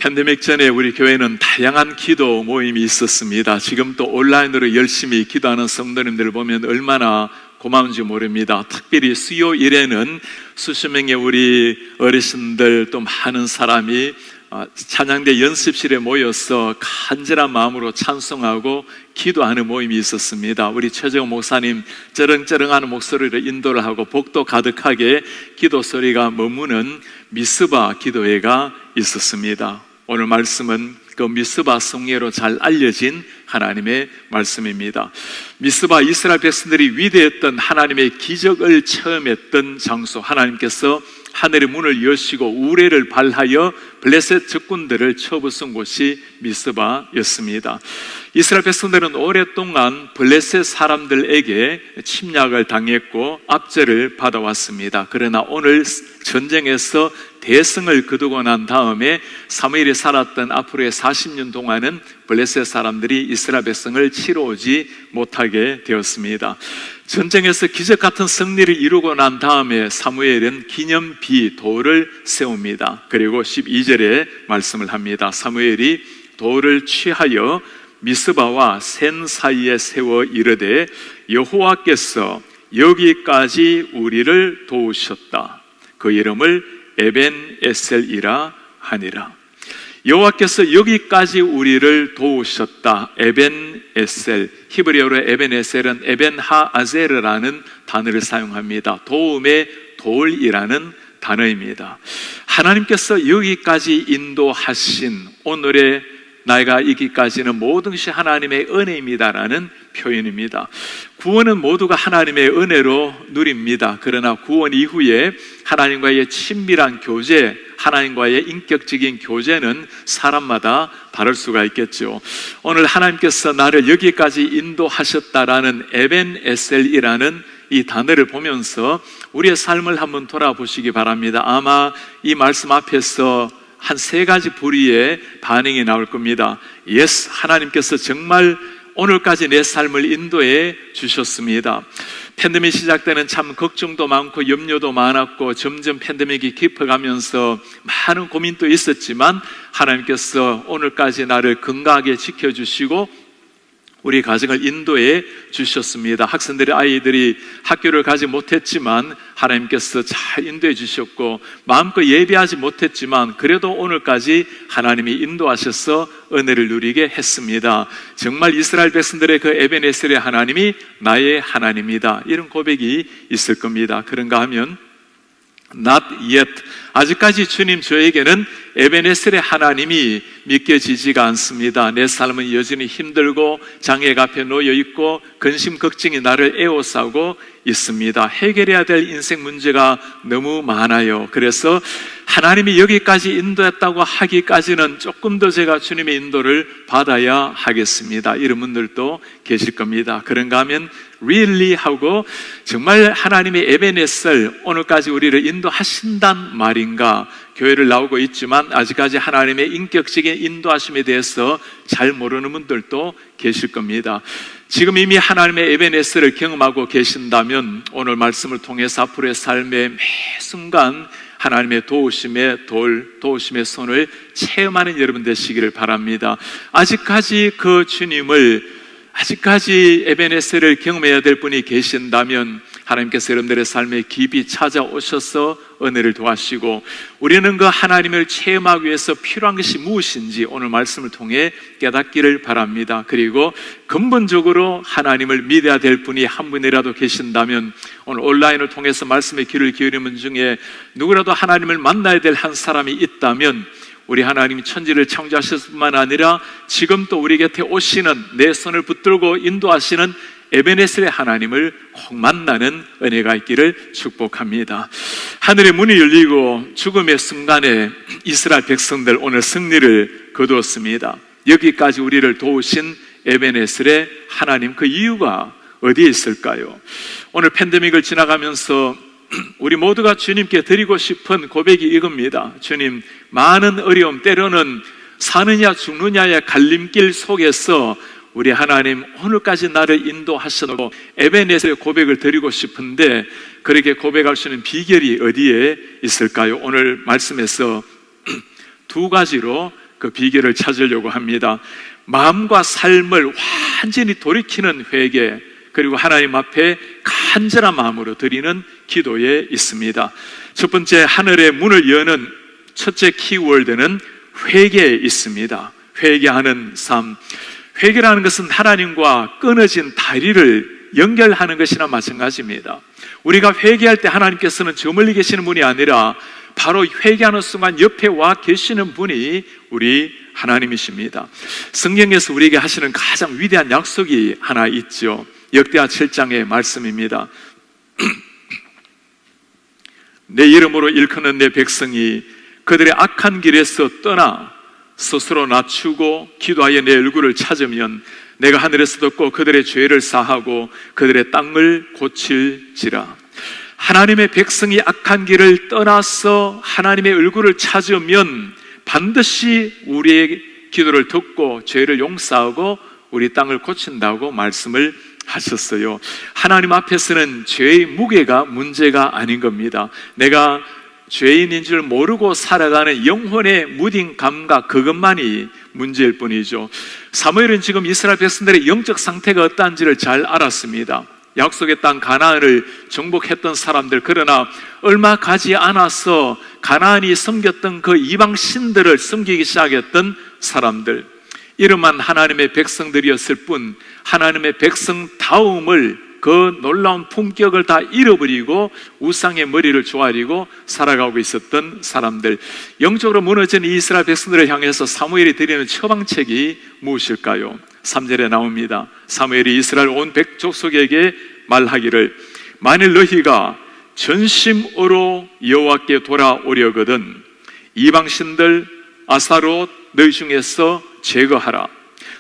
팬데믹 전에 우리 교회는 다양한 기도 모임이 있었습니다. 지금 또 온라인으로 열심히 기도하는 성도님들을 보면 얼마나 고마운지 모릅니다. 특별히 수요일에는 수십 명의 우리 어르신들 또 많은 사람이 찬양대 연습실에 모여서 간절한 마음으로 찬송하고 기도하는 모임이 있었습니다. 우리 최재호 목사님 쩌렁쩌렁하는 목소리로 인도를 하고 복도 가득하게 기도 소리가 머무는 미스바 기도회가 있었습니다. 오늘 말씀은 그 미스바 성례로 잘 알려진 하나님의 말씀입니다. 미스바 이스라엘 백성들이 위대했던 하나님의 기적을 체험했던 장소, 하나님께서 하늘의 문을 여시고 우레를 발하여 블레셋 적군들을 쳐부순 곳이 미스바였습니다. 이스라엘 백성들은 오랫동안 블레셋 사람들에게 침략을 당했고 압제를 받아왔습니다. 그러나 오늘 전쟁에서 대승을 거두고 난 다음에 사무엘이 살았던 앞으로의 40년 동안은 블레셋 사람들이 이스라엘 백성을 치러 오지 못하게 되었습니다. 전쟁에서 기적 같은 승리를 이루고 난 다음에 사무엘은 기념비 돌을 세웁니다. 그리고 12절에 말씀을 합니다. 사무엘이 돌을 취하여 미스바와 센 사이에 세워 이르되 여호와께서 여기까지 우리를 도우셨다. 그 이름을 에벤에셀이라 하니라. 여호와께서 여기까지 우리를 도우셨다. 에벤에셀, 히브리어로 에벤에셀은 에벤하아제르라는 단어를 사용합니다. 도움의 돌이라는 단어입니다. 하나님께서 여기까지 인도하신 오늘의 나이가 있기까지는 모든 것이 하나님의 은혜입니다라는 표현입니다. 구원은 모두가 하나님의 은혜로 누립니다. 그러나 구원 이후에 하나님과의 친밀한 교제, 하나님과의 인격적인 교제는 사람마다 다를 수가 있겠죠. 오늘 하나님께서 나를 여기까지 인도하셨다라는 에벤에셀이라는 이 단어를 보면서 우리의 삶을 한번 돌아보시기 바랍니다. 아마 이 말씀 앞에서 한 세 가지 부류의 반응이 나올 겁니다. 예스, 하나님께서 정말 오늘까지 내 삶을 인도해 주셨습니다. 팬데믹이 시작되는 참 걱정도 많고 염려도 많았고 점점 팬데믹이 깊어가면서 많은 고민도 있었지만 하나님께서 오늘까지 나를 건강하게 지켜주시고 우리 가정을 인도해 주셨습니다. 학생들의 아이들이 학교를 가지 못했지만 하나님께서 잘 인도해 주셨고 마음껏 예배하지 못했지만 그래도 오늘까지 하나님이 인도하셔서 은혜를 누리게 했습니다. 정말 이스라엘 백성들의 그 에벤에셀의 하나님이 나의 하나님이다, 이런 고백이 있을 겁니다. 그런가 하면 Not yet, 아직까지 주님 저에게는 에벤에셀의 하나님이 믿겨지지가 않습니다. 내 삶은 여전히 힘들고 장애가 앞에 놓여 있고 근심 걱정이 나를 에워싸고 있습니다. 해결해야 될 인생 문제가 너무 많아요. 그래서 하나님이 여기까지 인도했다고 하기까지는 조금 더 제가 주님의 인도를 받아야 하겠습니다. 이런 분들도 계실 겁니다. 그런가 하면 really 하고 정말 하나님의 에벤에셀, 오늘까지 우리를 인도하신단 말인가? 교회를 나오고 있지만 아직까지 하나님의 인격적인 인도하심에 대해서 잘 모르는 분들도 계실 겁니다. 지금 이미 하나님의 에벤에셀을 경험하고 계신다면 오늘 말씀을 통해서 앞으로의 삶의 매 순간 하나님의 도우심의 손을 체험하는 여러분 되시기를 바랍니다. 아직까지 그 주님을, 아직까지 에벤에셀을 경험해야 될 분이 계신다면 하나님께서 여러분들의 삶에 깊이 찾아오셔서 은혜를 도와주시고 우리는 그 하나님을 체험하기 위해서 필요한 것이 무엇인지 오늘 말씀을 통해 깨닫기를 바랍니다. 그리고 근본적으로 하나님을 믿어야 될 분이 한 분이라도 계신다면 오늘 온라인을 통해서 말씀에 귀를 기울이는 분 중에 누구라도 하나님을 만나야 될 한 사람이 있다면 우리 하나님이 천지를 창조하셨을 뿐만 아니라 지금 또 우리 곁에 오시는, 내 손을 붙들고 인도하시는 에벤에셀의 하나님을 꼭 만나는 은혜가 있기를 축복합니다. 하늘의 문이 열리고 죽음의 순간에 이스라엘 백성들 오늘 승리를 거두었습니다. 여기까지 우리를 도우신 에벤에셀의 하나님, 그 이유가 어디에 있을까요? 오늘 팬데믹을 지나가면서 우리 모두가 주님께 드리고 싶은 고백이 이겁니다. 주님, 많은 어려움, 때로는 사느냐 죽느냐의 갈림길 속에서 우리 하나님 오늘까지 나를 인도하셔도 에벤에셀의 고백을 드리고 싶은데 그렇게 고백할 수 있는 비결이 어디에 있을까요? 오늘 말씀에서 두 가지로 그 비결을 찾으려고 합니다. 마음과 삶을 완전히 돌이키는 회개, 그리고 하나님 앞에 간절한 마음으로 드리는 기도에 있습니다. 첫 번째, 하늘의 문을 여는 첫째 키워드는 회개에 있습니다. 회개하는 삶. 회개라는 것은 하나님과 끊어진 다리를 연결하는 것이나 마찬가지입니다. 우리가 회개할 때 하나님께서는 저 멀리 계시는 분이 아니라 바로 회개하는 순간 옆에 와 계시는 분이 우리 하나님이십니다. 성경에서 우리에게 하시는 가장 위대한 약속이 하나 있죠. 역대하 7장의 말씀입니다. 내 이름으로 일컫는 내 백성이 그들의 악한 길에서 떠나 스스로 낮추고 기도하여 내 얼굴을 찾으면 내가 하늘에서 듣고 그들의 죄를 사하고 그들의 땅을 고칠지라. 하나님의 백성이 악한 길을 떠나서 하나님의 얼굴을 찾으면 반드시 우리의 기도를 듣고 죄를 용서하고 우리 땅을 고친다고 말씀을 하셨어요. 하나님 앞에서는 죄의 무게가 문제가 아닌 겁니다. 내가 죄인인 줄 모르고 살아가는 영혼의 무딘 감각, 그것만이 문제일 뿐이죠. 사무엘은 지금 이스라엘 백성들의 영적 상태가 어떠한지를 잘 알았습니다. 약속의 땅 가나안을 정복했던 사람들, 그러나 얼마 가지 않아서 가나안이 섬겼던 그 이방 신들을 섬기기 시작했던 사람들, 이름만 하나님의 백성들이었을 뿐 하나님의 백성다움을, 그 놀라운 품격을 다 잃어버리고 우상의 머리를 조아리고 살아가고 있었던 사람들, 영적으로 무너진 이스라엘 백성들을 향해서 사무엘이 드리는 처방책이 무엇일까요? 3절에 나옵니다. 사무엘이 이스라엘 온 백족속에게 말하기를 만일 너희가 전심으로 여호와께 돌아오려거든 이방 신들 아사롯 너희 중에서 제거하라.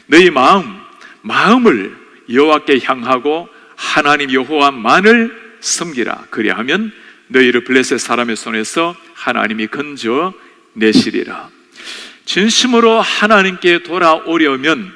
너희 마음을 여호와께 향하고 하나님 여호와만을 섬기라. 그리하면 너희를 블레셋 사람의 손에서 하나님이 건져 내시리라. 진심으로 하나님께 돌아오려면,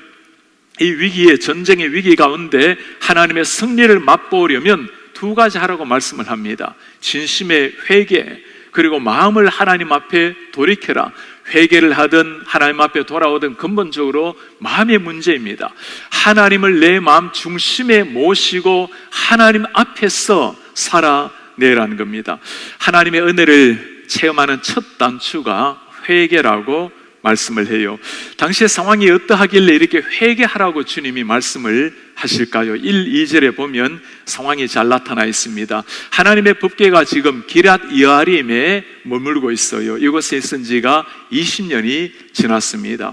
이 위기에, 전쟁의 위기 가운데 하나님의 승리를 맛보려면 두 가지 하라고 말씀을 합니다. 진심의 회개, 그리고 마음을 하나님 앞에 돌이켜라. 회개를 하든 하나님 앞에 돌아오든 근본적으로 마음의 문제입니다. 하나님을 내 마음 중심에 모시고 하나님 앞에서 살아내라는 겁니다. 하나님의 은혜를 체험하는 첫 단추가 회개라고 말씀을 해요. 당시의 상황이 어떠하길래 이렇게 회개하라고 주님이 말씀을 하실까요? 1, 2절에 보면 상황이 잘 나타나 있습니다. 하나님의 법궤가 지금 기럇 여아림에 머물고 있어요. 이곳에 있은 지가 20년이 지났습니다.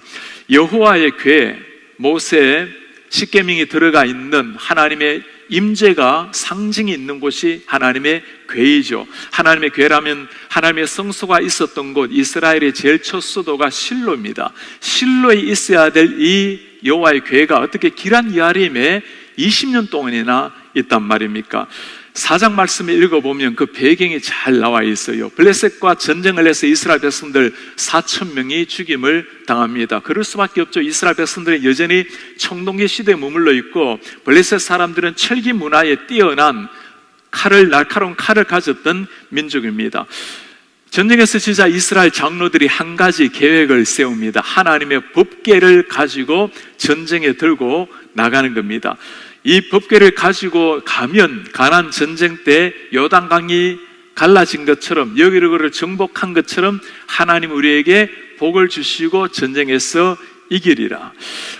여호와의 궤, 모세 십계명이 들어가 있는 하나님의 임재가 상징이 있는 곳이 하나님의 궤이죠. 하나님의 궤라면 하나님의 성소가 있었던 곳, 이스라엘의 제일 첫 수도가 실로입니다. 실로에 있어야 될 이 여호와의 궤가 어떻게 기럇 여아림에 20년 동안이나 있단 말입니까? 4장 말씀을 읽어보면 그 배경이 잘 나와 있어요. 블레셋과 전쟁을 해서 이스라엘 백성들 4,000명이 죽임을 당합니다. 그럴 수밖에 없죠. 이스라엘 백성들은 여전히 청동기 시대에 머물러 있고 블레셋 사람들은 철기 문화에 뛰어난 날카로운 칼을 가졌던 민족입니다. 전쟁에서 지자 이스라엘 장로들이 한 가지 계획을 세웁니다. 하나님의 법궤를 가지고 전쟁에 들고 나가는 겁니다. 이 법궤를 가지고 가면 가나안 전쟁 때 요단강이 갈라진 것처럼, 여리고를 정복한 것처럼 하나님 우리에게 복을 주시고 전쟁에서 이기리라.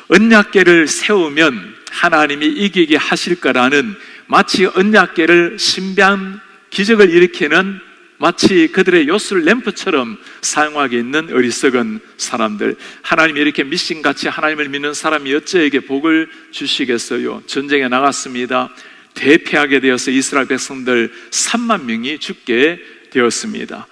언약궤를 세우면 하나님이 이기게 하실 거라는, 마치 언약궤를 신비한 기적을 일으키는, 마치 그들의 요술 램프처럼 사용하게 있는 어리석은 사람들, 하나님이 이렇게 미신같이 하나님을 믿는 사람이 어찌에게 복을 주시겠어요? 전쟁에 나갔습니다. 대패하게 되어서 이스라엘 백성들 3만 명이 죽게 되었습니다.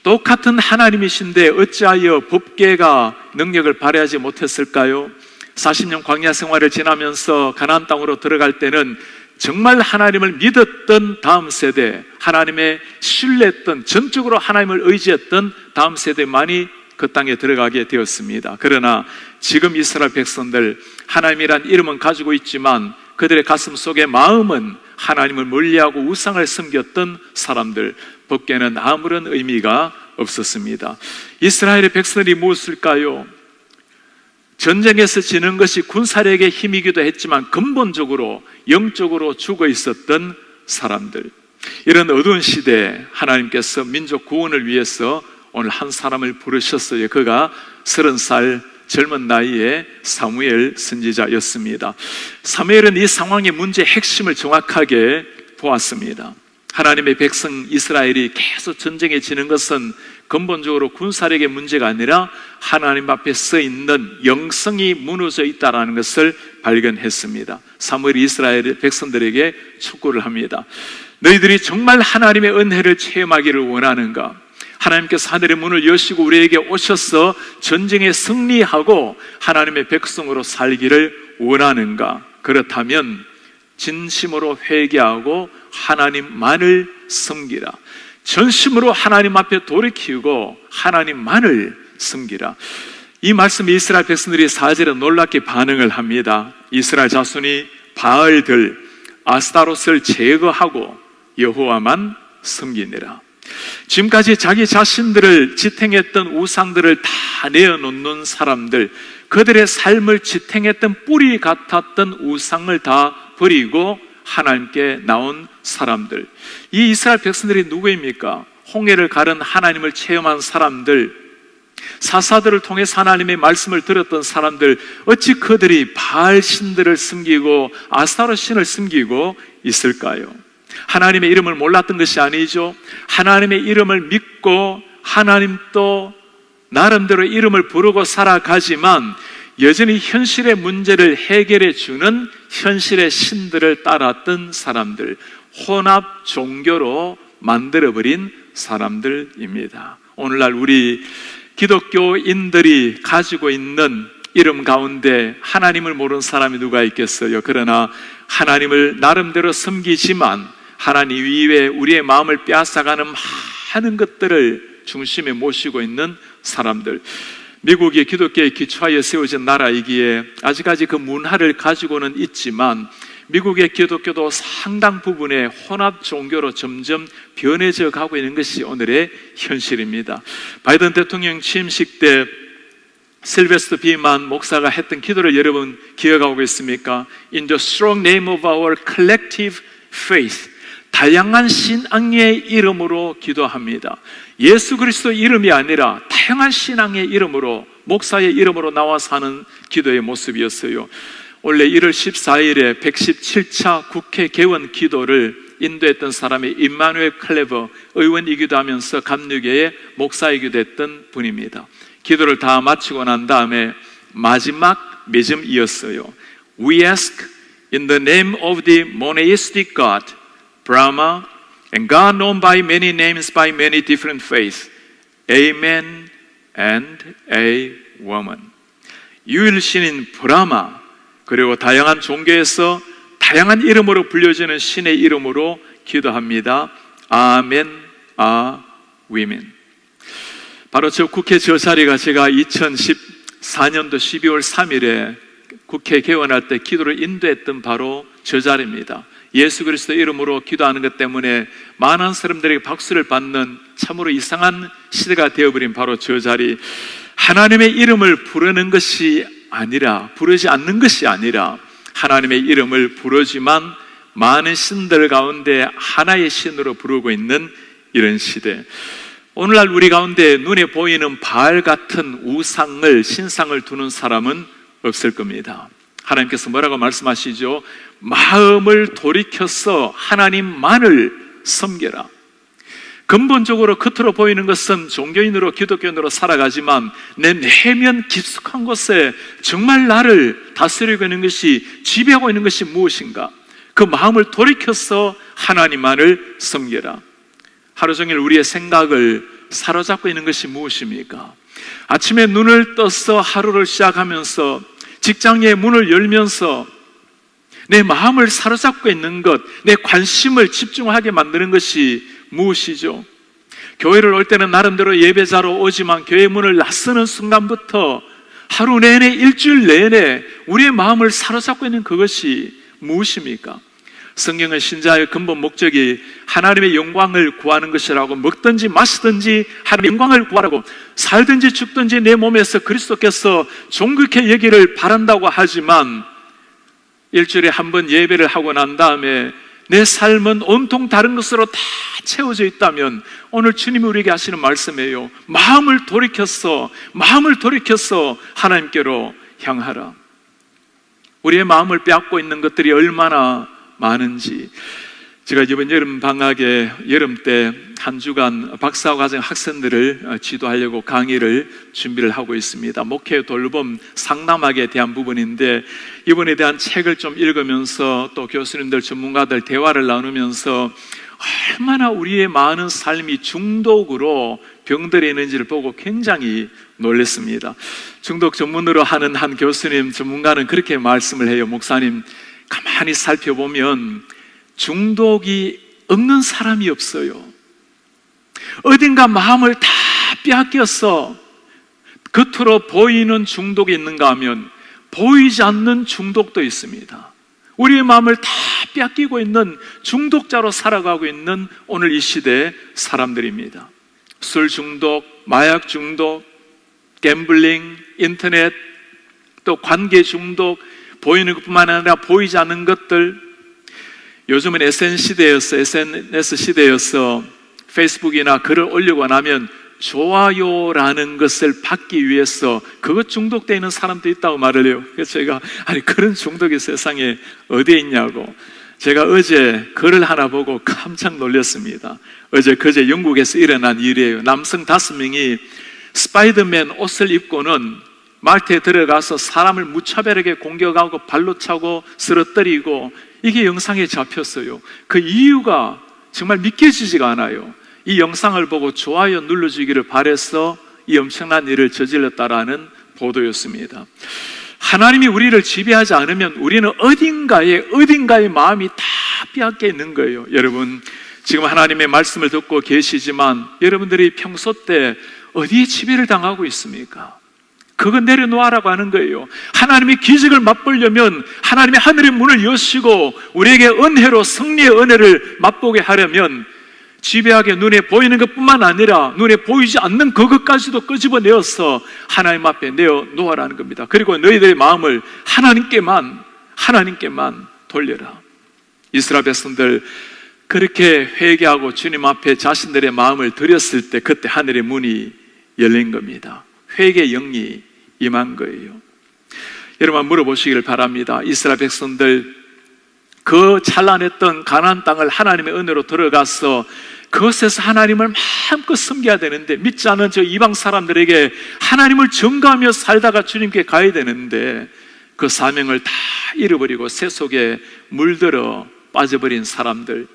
똑같은 하나님이신데 어찌하여 법궤가 능력을 발휘하지 못했을까요? 40년 광야 생활을 지나면서 가나안 땅으로 들어갈 때는 정말 하나님을 믿었던 다음 세대, 하나님의 신뢰했던, 전적으로 하나님을 의지했던 다음 세대만이 그 땅에 들어가게 되었습니다. 그러나 지금 이스라엘 백성들, 하나님이란 이름은 가지고 있지만 그들의 가슴 속에 마음은 하나님을 멀리하고 우상을 섬겼던 사람들, 법궤는 아무런 의미가 없었습니다. 이스라엘의 백성들이 무엇일까요? 전쟁에서 지는 것이 군사력의 힘이기도 했지만 근본적으로 영적으로 죽어 있었던 사람들, 이런 어두운 시대에 하나님께서 민족 구원을 위해서 오늘 한 사람을 부르셨어요. 그가 30살 젊은 나이에 사무엘 선지자였습니다. 사무엘은 이 상황의 문제의 핵심을 정확하게 보았습니다. 하나님의 백성 이스라엘이 계속 전쟁에 지는 것은 근본적으로 군사력의 문제가 아니라 하나님 앞에 서 있는 영성이 무너져 있다는 것을 발견했습니다. 사무엘이 이스라엘 백성들에게 촉구를 합니다. 너희들이 정말 하나님의 은혜를 체험하기를 원하는가? 하나님께서 하늘의 문을 여시고 우리에게 오셔서 전쟁에 승리하고 하나님의 백성으로 살기를 원하는가? 그렇다면 진심으로 회개하고 하나님만을 섬기라. 전심으로 하나님 앞에 돌이키고 하나님만을 섬기라. 이 말씀에 이스라엘 백성들이 4절에 놀랍게 반응을 합니다. 이스라엘 자손이 바알들 아스타롯을 제거하고 여호와만 섬기니라. 지금까지 자기 자신들을 지탱했던 우상들을 다 내어놓는 사람들, 그들의 삶을 지탱했던 뿌리 같았던 우상을 다 버리고 하나님께 나온 사람들, 이 이스라엘 백성들이 누구입니까? 홍해를 가른 하나님을 체험한 사람들, 사사들을 통해서 하나님의 말씀을 들었던 사람들, 어찌 그들이 바알 신들을 섬기고 아스타롯 신을 섬기고 있을까요? 하나님의 이름을 몰랐던 것이 아니죠. 하나님의 이름을 믿고 하나님도 나름대로 이름을 부르고 살아가지만 여전히 현실의 문제를 해결해 주는 현실의 신들을 따랐던 사람들, 혼합 종교로 만들어버린 사람들입니다. 오늘날 우리 기독교인들이 가지고 있는 이름 가운데 하나님을 모르는 사람이 누가 있겠어요? 그러나 하나님을 나름대로 섬기지만 하나님 이외에 우리의 마음을 빼앗아가는 많은 것들을 중심에 모시고 있는 사람들, 미국이 기독교의 기초하에 세워진 나라이기에 아직까지 그 문화를 가지고는 있지만 미국의 기독교도 상당 부분의 혼합 종교로 점점 변해져 가고 있는 것이 오늘의 현실입니다. 바이든 대통령 취임식 때 실베스터 비만 목사가 했던 기도를 여러분 기억하고 있습니까? In the strong name of our collective faith, 다양한 신앙의 이름으로 기도합니다. 예수 그리스도 이름이 아니라 다양한 신앙의 이름으로, 목사의 이름으로 나와서 하는 기도의 모습이었어요. 원래 1월 14일에 117차 국회 개원 기도를 인도했던 사람이 임마누엘 클레버 의원이기도 하면서 감리교의 목사이기도 했던 분입니다. 기도를 다 마치고 난 다음에 마지막 맺음이었어요. We ask in the name of the monotheistic God, Brahma, and God known by many names by many different faiths, Amen and Amen. 유일신인 브라마, 그리고 다양한 종교에서 다양한 이름으로 불려지는 신의 이름으로 기도합니다. 아멘, 아위멘. 바로 저 국회 저 자리가 제가 2014년도 12월 3일에 국회 개원할 때 기도를 인도했던 바로 저 자리입니다. 예수 그리스도 이름으로 기도하는 것 때문에 많은 사람들에게 박수를 받는 참으로 이상한 시대가 되어버린 바로 저 자리, 하나님의 이름을 부르는 것이 아니라, 부르지 않는 것이 아니라 하나님의 이름을 부르지만 많은 신들 가운데 하나의 신으로 부르고 있는 이런 시대. 오늘날 우리 가운데 눈에 보이는 바알 같은 우상을, 신상을 두는 사람은 없을 겁니다. 하나님께서 뭐라고 말씀하시죠? 마음을 돌이켜서 하나님만을 섬겨라. 근본적으로 겉으로 보이는 것은 종교인으로, 기독교인으로 살아가지만 내 내면 깊숙한 곳에 정말 나를 다스리고 있는 것이, 지배하고 있는 것이 무엇인가? 그 마음을 돌이켜서 하나님만을 섬겨라. 하루 종일 우리의 생각을 사로잡고 있는 것이 무엇입니까? 아침에 눈을 떠서 하루를 시작하면서 직장의 문을 열면서 내 마음을 사로잡고 있는 것, 내 관심을 집중하게 만드는 것이 무엇이죠? 교회를 올 때는 나름대로 예배자로 오지만 교회 문을 나서는 순간부터 하루 내내, 일주일 내내 우리의 마음을 사로잡고 있는 그것이 무엇입니까? 성경은 신자의 근본 목적이 하나님의 영광을 구하는 것이라고, 먹든지 마시든지 하나님의 영광을 구하라고, 살든지 죽든지 내 몸에서 그리스도께서 존귀케 여기를 바란다고 하지만, 일주일에 한 번 예배를 하고 난 다음에 내 삶은 온통 다른 것으로 다 채워져 있다면, 오늘 주님이 우리에게 하시는 말씀이에요. 마음을 돌이켜서 하나님께로 향하라. 우리의 마음을 빼앗고 있는 것들이 얼마나 많은지, 제가 이번 여름 방학에 여름 때 한 주간 박사과정 학생들을 지도하려고 강의를 준비를 하고 있습니다. 목회 돌봄 상담학에 대한 부분인데, 이번에 대한 책을 좀 읽으면서 또 교수님들 전문가들 대화를 나누면서 얼마나 우리의 많은 삶이 중독으로 병들어 있는지를 보고 굉장히 놀랐습니다. 중독 전문으로 하는 한 교수님 전문가는 그렇게 말씀을 해요. 목사님, 가만히 살펴보면 중독이 없는 사람이 없어요. 어딘가 마음을 다 빼앗겨서 겉으로 보이는 중독이 있는가 하면 보이지 않는 중독도 있습니다. 우리의 마음을 다 빼앗기고 있는 중독자로 살아가고 있는 오늘 이 시대의 사람들입니다. 술 중독, 마약 중독, 갬블링, 인터넷, 또 관계 중독, 보이는 것뿐만 아니라 보이지 않는 것들. 요즘은 SNS 시대여서 페이스북이나 글을 올리고 나면 좋아요라는 것을 받기 위해서 그것 중독되어 있는 사람도 있다고 말을 해요. 그래서 제가 그런 중독이 세상에 어디에 있냐고, 제가 어제 글을 하나 보고 깜짝 놀랐습니다. 그제 영국에서 일어난 일이에요. 남성 5명이 스파이더맨 옷을 입고는 말트에 들어가서 사람을 무차별하게 공격하고 발로 차고 쓰러뜨리고, 이게 영상에 잡혔어요. 그 이유가 정말 믿겨지지가 않아요. 이 영상을 보고 좋아요 눌러주기를 바라서 이 엄청난 일을 저질렀다라는 보도였습니다. 하나님이 우리를 지배하지 않으면 우리는 어딘가에 마음이 다 빼앗겨 있는 거예요. 여러분, 지금 하나님의 말씀을 듣고 계시지만 여러분들이 평소 때 어디에 지배를 당하고 있습니까? 그거 내려놓으라고 하는 거예요. 하나님의 기적을 맛보려면, 하나님의 하늘의 문을 여시고 우리에게 은혜로 승리의 은혜를 맛보게 하려면 지배하게 눈에 보이는 것뿐만 아니라 눈에 보이지 않는 그것까지도 끄집어내어서 하나님 앞에 내어놓으라는 겁니다. 그리고 너희들의 마음을 하나님께만 돌려라. 이스라엘 백성들 그렇게 회개하고 주님 앞에 자신들의 마음을 드렸을 때, 그때 하늘의 문이 열린 겁니다. 회개의 영이 임한 거예요. 여러분, 물어보시기를 바랍니다. 이스라엘 백성들 그 찬란했던 가나안 땅을 하나님의 은혜로 들어가서 그것에서 하나님을 마음껏 섬겨야 되는데, 믿지 않은 저 이방 사람들에게 하나님을 전가하며 살다가 주님께 가야 되는데 그 사명을 다 잃어버리고 새 속에 물들어 빠져버린 사람들.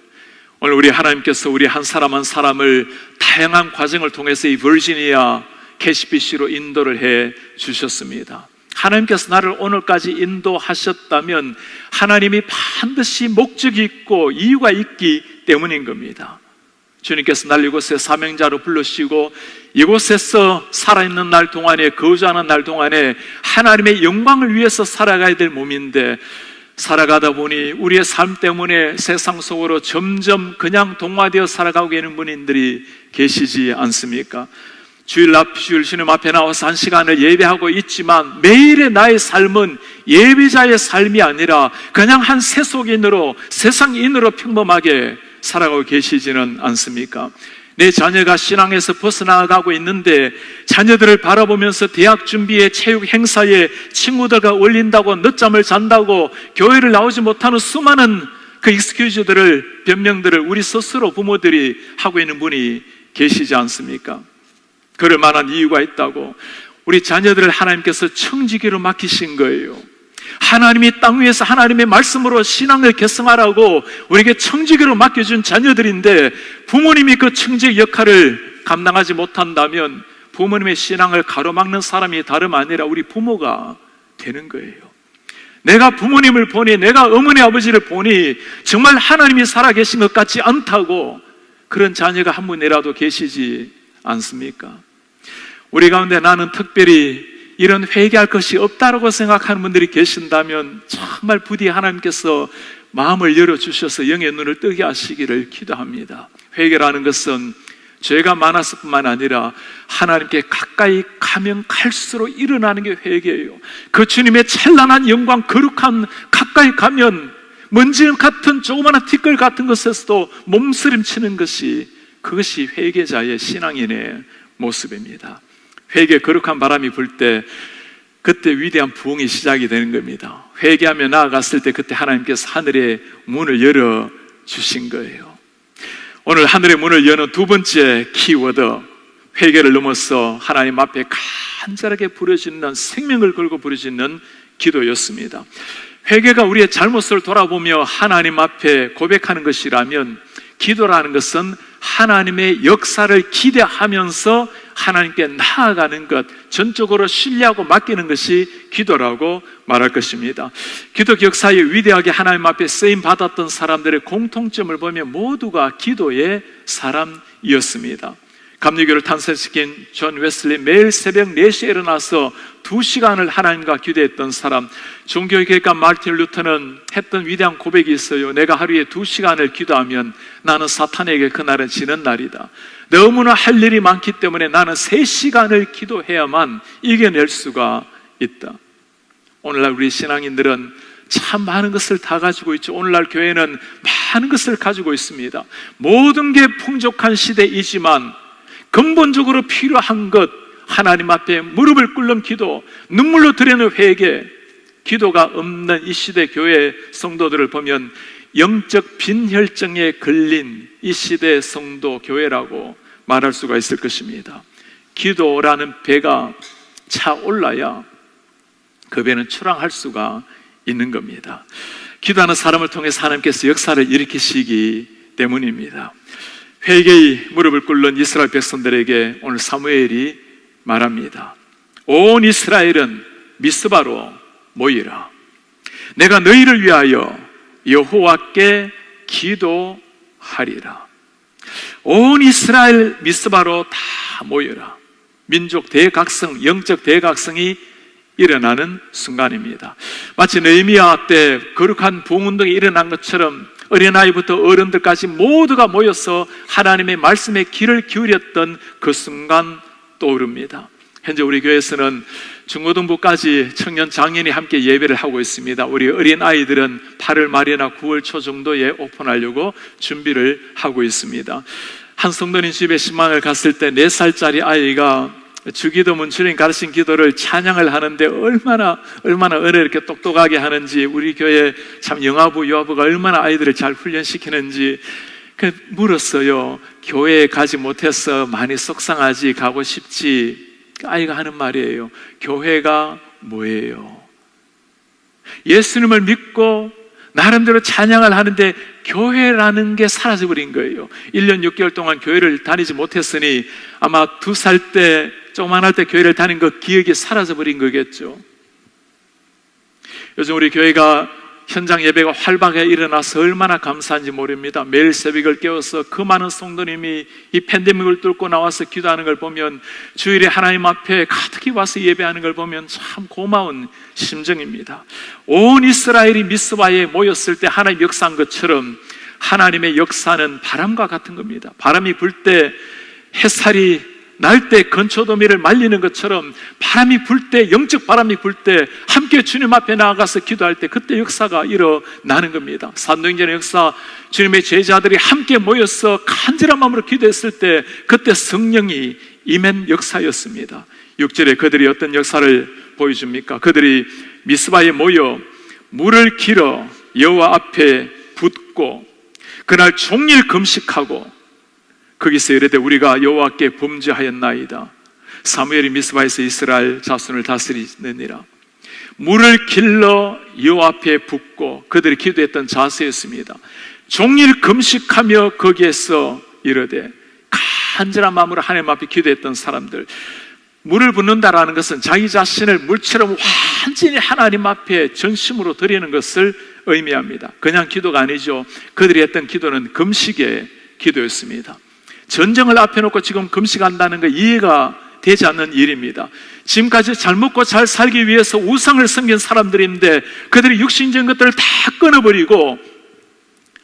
오늘 우리 하나님께서 우리 한 사람 한 사람을 다양한 과정을 통해서 이 버지니아 KCBC로 인도를 해 주셨습니다. 하나님께서 나를 오늘까지 인도하셨다면 하나님이 반드시 목적이 있고 이유가 있기 때문인 겁니다. 주님께서 날 이곳에 사명자로 불러주시고 이곳에서 살아있는 날 동안에, 거주하는 날 동안에 하나님의 영광을 위해서 살아가야 될 몸인데, 살아가다 보니 우리의 삶 때문에 세상 속으로 점점 그냥 동화되어 살아가고 계는 분들이 계시지 않습니까? 주일 주님 앞에 나와서 한 시간을 예배하고 있지만 매일의 나의 삶은 예배자의 삶이 아니라 그냥 한 세속인으로, 세상인으로 평범하게 살아가고 계시지는 않습니까? 내 자녀가 신앙에서 벗어나가고 있는데 자녀들을 바라보면서 대학 준비에, 체육 행사에 친구들과 어울린다고 늦잠을 잔다고 교회를 나오지 못하는 수많은 그 익스큐즈들을, 변명들을 우리 스스로 부모들이 하고 있는 분이 계시지 않습니까? 그럴 만한 이유가 있다고. 우리 자녀들을 하나님께서 청지기로 맡기신 거예요. 하나님이 땅 위에서 하나님의 말씀으로 신앙을 계승하라고 우리에게 청지기로 맡겨준 자녀들인데, 부모님이 그 청지기 역할을 감당하지 못한다면 부모님의 신앙을 가로막는 사람이 다름 아니라 우리 부모가 되는 거예요. 내가 부모님을 보니, 내가 어머니 아버지를 보니 정말 하나님이 살아계신 것 같지 않다고 그런 자녀가 한 분이라도 계시지 않습니까? 우리 가운데 나는 특별히 이런 회개할 것이 없다고 생각하는 분들이 계신다면 정말 부디 하나님께서 마음을 열어주셔서 영의 눈을 뜨게 하시기를 기도합니다. 회개라는 것은 죄가 많았을 뿐만 아니라 하나님께 가까이 가면 갈수록 일어나는 게 회개예요. 그 주님의 찬란한 영광, 거룩함 가까이 가면 먼지 같은 조그마한 티끌 같은 것에서도 몸부림치는 것이, 그것이 회개자의 신앙인의 모습입니다. 회개 거룩한 바람이 불 때 그때 위대한 부흥이 시작이 되는 겁니다. 회개하며 나아갔을 때 그때 하나님께서 하늘의 문을 열어주신 거예요. 오늘 하늘의 문을 여는 두 번째 키워드, 회개를 넘어서 하나님 앞에 간절하게 부르짖는, 생명을 걸고 부르짖는 기도였습니다. 회개가 우리의 잘못을 돌아보며 하나님 앞에 고백하는 것이라면, 기도라는 것은 하나님의 역사를 기대하면서 하나님께 나아가는 것, 전적으로 신뢰하고 맡기는 것이 기도라고 말할 것입니다. 기독 역사에 위대하게 하나님 앞에 쓰임 받았던 사람들의 공통점을 보면 모두가 기도의 사람이었습니다. 감리교를 탄생시킨 존 웨슬리, 매일 새벽 4시에 일어나서 2시간을 하나님과 기도했던 사람. 종교개혁가 마르틴 루터는 했던 위대한 고백이 있어요. 내가 하루에 2시간을 기도하면 나는 사탄에게 그날은 지는 날이다. 너무나 할 일이 많기 때문에 나는 3시간을 기도해야만 이겨낼 수가 있다. 오늘날 우리 신앙인들은 참 많은 것을 다 가지고 있죠. 오늘날 교회는 많은 것을 가지고 있습니다. 모든 게 풍족한 시대이지만 근본적으로 필요한 것, 하나님 앞에 무릎을 꿇는 기도, 눈물로 드리는 회개, 기도가 없는 이 시대 교회 성도들을 보면 영적 빈혈증에 걸린 이 시대 성도 교회라고 말할 수가 있을 것입니다. 기도라는 배가 차올라야 그 배는 출항할 수가 있는 겁니다. 기도하는 사람을 통해서 하나님께서 역사를 일으키시기 때문입니다. 회개의 무릎을 꿇는 이스라엘 백성들에게 오늘 사무엘이 말합니다. 온 이스라엘은 미스바로 모이라. 내가 너희를 위하여 여호와께 기도하리라. 온 이스라엘 미스바로 다 모여라. 민족 대각성, 영적 대각성이 일어나는 순간입니다. 마치 느헤미야 때 거룩한 부흥운동이 일어난 것처럼 어린아이부터 어른들까지 모두가 모여서 하나님의 말씀에 귀를 기울였던 그 순간 떠오릅니다. 현재 우리 교회에서는 중고등부까지 청년 장년이 함께 예배를 하고 있습니다. 우리 어린아이들은 8월 말이나 9월 초 정도에 오픈하려고 준비를 하고 있습니다. 한 성도님 집에 신방을 갔을 때 4살짜리 아이가 주기도문 주님 가르친 기도를 찬양을 하는데 얼마나 어렵게 똑똑하게 하는지, 우리 교회 참 영아부 유아부가 얼마나 아이들을 잘 훈련시키는지 물었어요. 교회에 가지 못해서 많이 속상하지, 가고 싶지. 아이가 하는 말이에요. 교회가 뭐예요? 예수님을 믿고 나름대로 찬양을 하는데 교회라는 게 사라져버린 거예요. 1년 6개월 동안 교회를 다니지 못했으니 아마 2살 때, 조그만할 때 교회를 다닌 그 기억이 사라져버린 거겠죠. 요즘 우리 교회가 현장 예배가 활발하게 일어나서 얼마나 감사한지 모릅니다. 매일 새벽을 깨워서 그 많은 성도님이 이 팬데믹을 뚫고 나와서 기도하는 걸 보면, 주일에 하나님 앞에 가득히 와서 예배하는 걸 보면 참 고마운 심정입니다. 온 이스라엘이 미스바에 모였을 때 하나님 역사한 것처럼 하나님의 역사는 바람과 같은 겁니다. 바람이 불 때, 햇살이 날 때 건초도미를 말리는 것처럼 바람이 불 때, 영적 바람이 불 때 함께 주님 앞에 나아가서 기도할 때 그때 역사가 일어나는 겁니다. 사도행전의 역사, 주님의 제자들이 함께 모여서 간절한 마음으로 기도했을 때 그때 성령이 임한 역사였습니다. 6절에 그들이 어떤 역사를 보여줍니까? 그들이 미스바에 모여 물을 길어 여호와 앞에 붓고 그날 종일 금식하고 거기서 이르되 우리가 여호와께 범죄하였나이다. 사무엘이 미스바에서 이스라엘 자손을 다스리느니라. 물을 길러 여호와 앞에 붓고 그들이 기도했던 자세였습니다. 종일 금식하며 거기에서 이르되, 간절한 마음으로 하나님 앞에 기도했던 사람들. 물을 붓는다라는 것은 자기 자신을 물처럼 완전히 하나님 앞에 전심으로 드리는 것을 의미합니다. 그냥 기도가 아니죠. 그들이 했던 기도는 금식의 기도였습니다. 전쟁을 앞에 놓고 지금 금식한다는 거 이해가 되지 않는 일입니다. 지금까지 잘 먹고 잘 살기 위해서 우상을 섬긴 사람들인데 그들이 육신적인 것들을 다 끊어버리고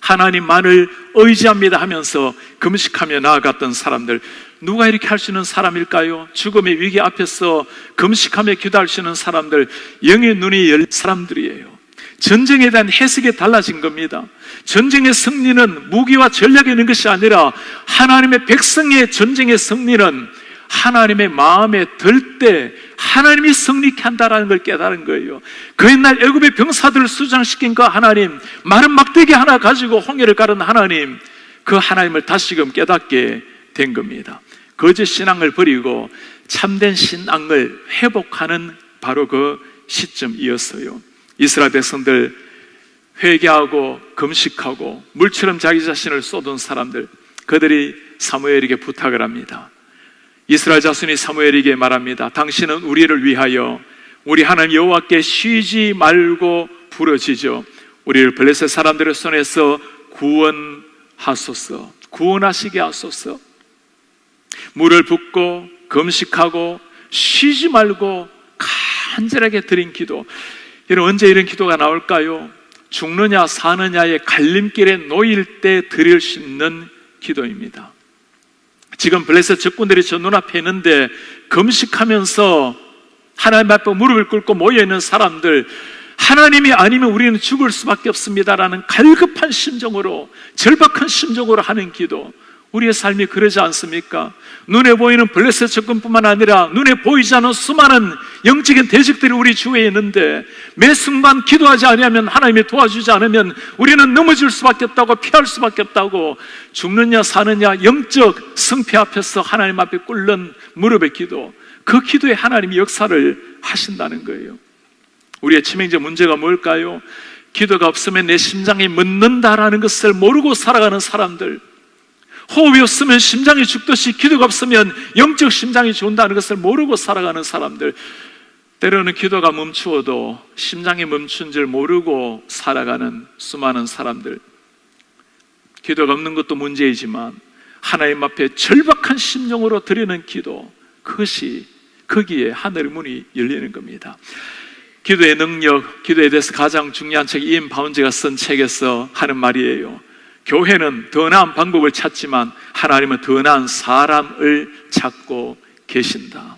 하나님만을 의지합니다 하면서 금식하며 나아갔던 사람들, 누가 이렇게 할 수 있는 사람일까요? 죽음의 위기 앞에서 금식하며 기도할 수 있는 사람들, 영의 눈이 열린 사람들이에요. 전쟁에 대한 해석이 달라진 겁니다. 전쟁의 승리는 무기와 전략이 있는 것이 아니라 하나님의 백성의 전쟁의 승리는 하나님의 마음에 들 때 하나님이 승리케 한다는 걸 깨달은 거예요. 그 옛날 애굽의 병사들을 수장시킨 그 하나님, 마른 막대기 하나 가지고 홍해를 가른 하나님, 그 하나님을 다시금 깨닫게 된 겁니다. 거짓 신앙을 버리고 참된 신앙을 회복하는 바로 그 시점이었어요. 이스라엘 백성들, 회개하고 금식하고 물처럼 자기 자신을 쏟은 사람들, 그들이 사무엘에게 부탁을 합니다. 이스라엘 자손이 사무엘에게 말합니다. 당신은 우리를 위하여 우리 하나님 여호와께 쉬지 말고 부르짖어 우리를 블레셋 사람들의 손에서 구원하소서, 구원하시게 하소서. 물을 붓고 금식하고 쉬지 말고 간절하게 드린 기도. 여러분, 언제 이런 기도가 나올까요? 죽느냐 사느냐의 갈림길에 놓일 때 드릴 수 있는 기도입니다. 지금 블레셋 적군들이 저 눈앞에 있는데 금식하면서 하나님 앞에 무릎을 꿇고 모여있는 사람들, 하나님이 아니면 우리는 죽을 수밖에 없습니다라는 갈급한 심정으로, 절박한 심정으로 하는 기도. 우리의 삶이 그러지 않습니까? 눈에 보이는 블레셋 적군뿐만 아니라 눈에 보이지 않는 수많은 영적인 대적들이 우리 주위에 있는데 매 순간 기도하지 않으면, 하나님이 도와주지 않으면 우리는 넘어질 수밖에 없다고, 피할 수밖에 없다고, 죽느냐 사느냐 영적 승패 앞에서 하나님 앞에 꿇는 무릎의 기도, 그 기도에 하나님이 역사를 하신다는 거예요. 우리의 치명적 문제가 뭘까요? 기도가 없으면 내 심장이 멎는다라는 것을 모르고 살아가는 사람들, 호흡이 없으면 심장이 죽듯이 기도가 없으면 영적 심장이 죽는다는 것을 모르고 살아가는 사람들, 때로는 기도가 멈추어도 심장이 멈춘 줄 모르고 살아가는 수많은 사람들, 기도가 없는 것도 문제이지만 하나님 앞에 절박한 심정으로 드리는 기도, 그것이, 거기에 하늘의 문이 열리는 겁니다. 기도의 능력, 기도에 대해서 가장 중요한 책, 이엠 바운제가 쓴 책에서 하는 말이에요. 교회는 더 나은 방법을 찾지만 하나님은 더 나은 사람을 찾고 계신다.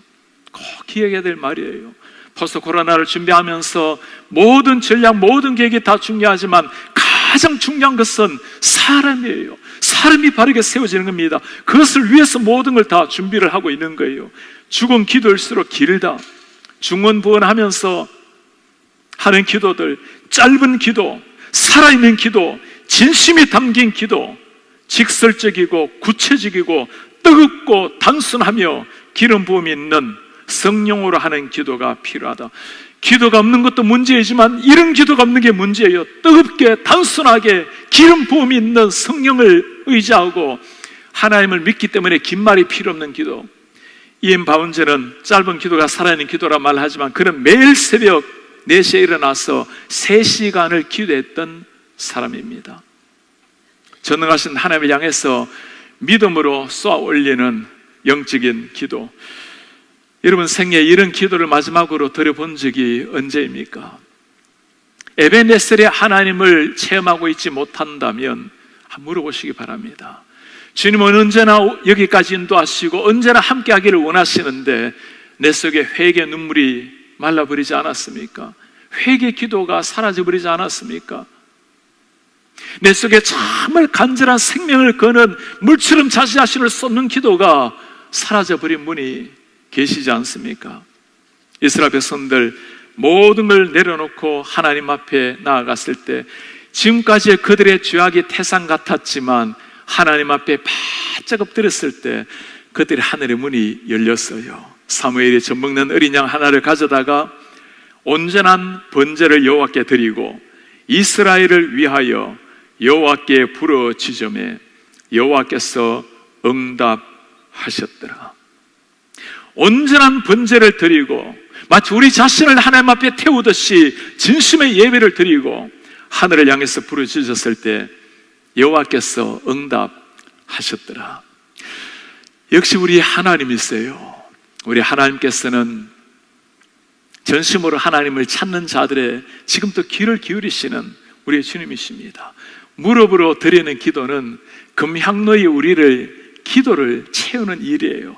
꼭 기억해야 될 말이에요. 포스트 코로나를 준비하면서 모든 전략, 모든 계획이 다 중요하지만 가장 중요한 것은 사람이에요. 사람이 바르게 세워지는 겁니다. 그것을 위해서 모든 걸 다 준비를 하고 있는 거예요. 죽은 기도일수록 길다. 중언부언하면서 하는 기도들, 짧은 기도, 살아있는 기도, 진심이 담긴 기도, 직설적이고 구체적이고 뜨겁고 단순하며 기름 부음이 있는 성령으로 하는 기도가 필요하다. 기도가 없는 것도 문제이지만 이런 기도가 없는 게 문제예요. 뜨겁게 단순하게 기름 부음이 있는 성령을 의지하고 하나님을 믿기 때문에 긴 말이 필요 없는 기도. 이엠 바운제는 짧은 기도가 살아있는 기도라 말하지만 그는 매일 새벽 4시에 일어나서 3시간을 기도했던 사람입니다. 전능하신 하나님을 향해서 믿음으로 쏘아 올리는 영적인 기도. 여러분 생애에 이런 기도를 마지막으로 드려본 적이 언제입니까? 에베네셀의 하나님을 체험하고 있지 못한다면 물어보시기 바랍니다. 주님은 언제나 여기까지 인도하시고 언제나 함께 하기를 원하시는데 내 속에 회개 눈물이 말라버리지 않았습니까? 회개 기도가 사라져버리지 않았습니까? 내 속에 정말 간절한 생명을 거는 물처럼 자신 자신을 쏟는 기도가 사라져버린 분이 계시지 않습니까? 이스라엘 백성들 모든 걸 내려놓고 하나님 앞에 나아갔을 때 지금까지의 그들의 죄악이 태산 같았지만 하나님 앞에 바짝 엎드렸을 때 그들의 하늘의 문이 열렸어요. 사무엘이 젖먹는 어린 양 하나를 가져다가 온전한 번제를 여호와께 드리고 이스라엘을 위하여 여호와께 부르짖음에 여호와께서 응답하셨더라. 온전한 번제를 드리고 마치 우리 자신을 하나님 앞에 태우듯이 진심의 예배를 드리고 하늘을 향해서 부르짖었을 때 여호와께서 응답하셨더라. 역시 우리 하나님이세요. 우리 하나님께서는 전심으로 하나님을 찾는 자들의 지금도 귀를 기울이시는 우리의 주님이십니다. 무릎으로 드리는 기도는 금향로의 우리를 기도를 채우는 일이에요.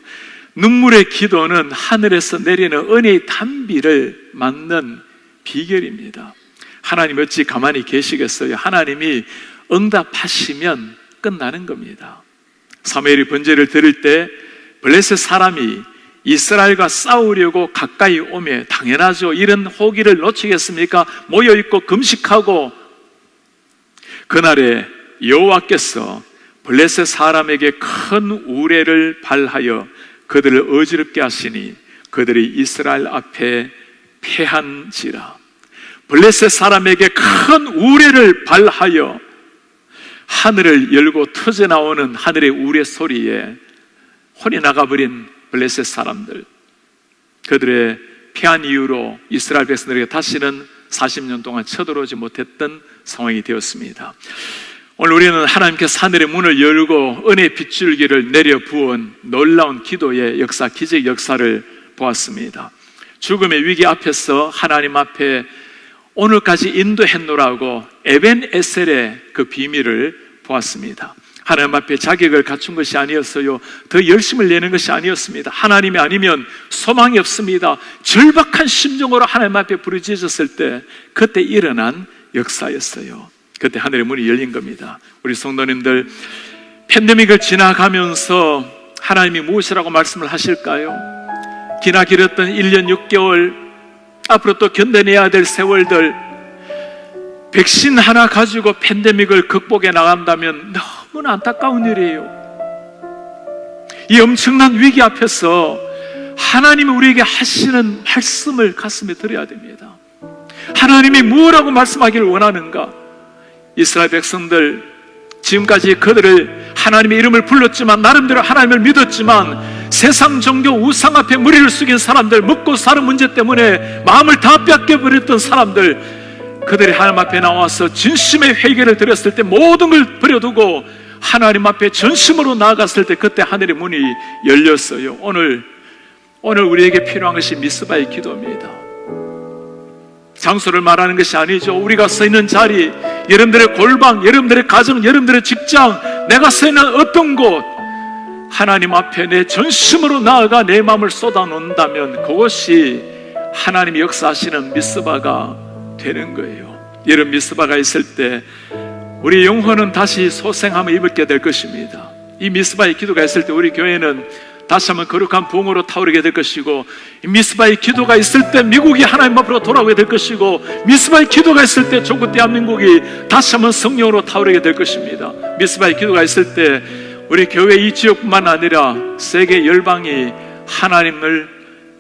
눈물의 기도는 하늘에서 내리는 은혜의 단비를 맞는 비결입니다. 하나님 어찌 가만히 계시겠어요? 하나님이 응답하시면 끝나는 겁니다. 사무엘이 번제를 드릴 때 블레셋 사람이 이스라엘과 싸우려고 가까이 오매 당연하죠. 이런 호기를 놓치겠습니까? 모여있고 금식하고 그날에 여호와께서 블레셋 사람에게 큰 우레를 발하여 그들을 어지럽게 하시니 그들이 이스라엘 앞에 패한지라. 블레셋 사람에게 큰 우레를 발하여 하늘을 열고 터져나오는 하늘의 우레 소리에 혼이 나가버린 블레셋 사람들, 그들의 패한 이유로 이스라엘 백성들에게 다시는 40년 동안 쳐들어오지 못했던 상황이 되었습니다. 오늘 우리는 하나님께서 하늘의 문을 열고 은혜의 빗줄기를 내려 부은 놀라운 기도의 역사, 기적 역사를 보았습니다. 죽음의 위기 앞에서 하나님 앞에 오늘까지 인도했노라고 에벤에셀의 그 비밀을 보았습니다. 하나님 앞에 자격을 갖춘 것이 아니었어요. 더 열심을 내는 것이 아니었습니다. 하나님이 아니면 소망이 없습니다. 절박한 심정으로 하나님 앞에 부르짖었을 때 그때 일어난 역사였어요. 그때 하늘의 문이 열린 겁니다. 우리 성도님들, 팬데믹을 지나가면서 하나님이 무엇이라고 말씀을 하실까요? 기나 길었던 1년 6개월, 앞으로 또 견뎌내야 될 세월들, 백신 하나 가지고 팬데믹을 극복해 나간다면 너무나 안타까운 일이에요. 이 엄청난 위기 앞에서 하나님이 우리에게 하시는 말씀을 가슴에 들어야 됩니다. 하나님이 뭐라고 말씀하기를 원하는가? 이스라엘 백성들, 지금까지 그들을 하나님의 이름을 불렀지만, 나름대로 하나님을 믿었지만, 세상 종교 우상 앞에 머리를 숙인 사람들, 먹고 사는 문제 때문에 마음을 다 뺏겨버렸던 사람들, 그들이 하나님 앞에 나와서 진심의 회개를 드렸을 때 모든 걸 버려두고 하나님 앞에 전심으로 나아갔을 때 그때 하늘의 문이 열렸어요. 오늘 우리에게 필요한 것이 미스바의 기도입니다. 장소를 말하는 것이 아니죠. 우리가 서 있는 자리, 여러분들의 골방, 여러분들의 가정, 여러분들의 직장, 내가 서 있는 어떤 곳, 하나님 앞에 내 전심으로 나아가 내 마음을 쏟아놓는다면 그것이 하나님이 역사하시는 미스바가 되는 거예요. 이런 미스바가 있을 때 우리 영혼은 다시 소생함을 입게 될 것입니다. 이 미스바의 기도가 있을 때 우리 교회는 다시 한번 거룩한 부흥으로 타오르게 될 것이고, 미스바의 기도가 있을 때 미국이 하나님 앞으로 돌아오게 될 것이고, 미스바의 기도가 있을 때 조국 대한민국이 다시 한번 성령으로 타오르게 될 것입니다. 미스바의 기도가 있을 때 우리 교회 이 지역뿐만 아니라 세계 열방이 하나님을,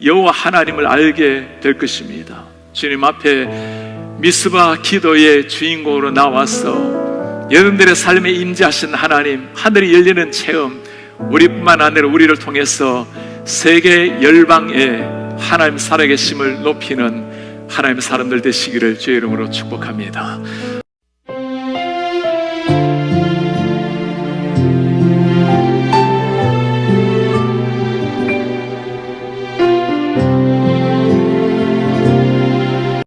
여호와 하나님을 알게 될 것입니다. 주님 앞에 미스바 기도의 주인공으로 나와서 여러분들의 삶에 임재하신 하나님, 하늘이 열리는 체험, 우리뿐만 아니라 우리를 통해서 세계 열방에 하나님 살아계심을 높이는 하나님 사람들 되시기를 주의 이름으로 축복합니다.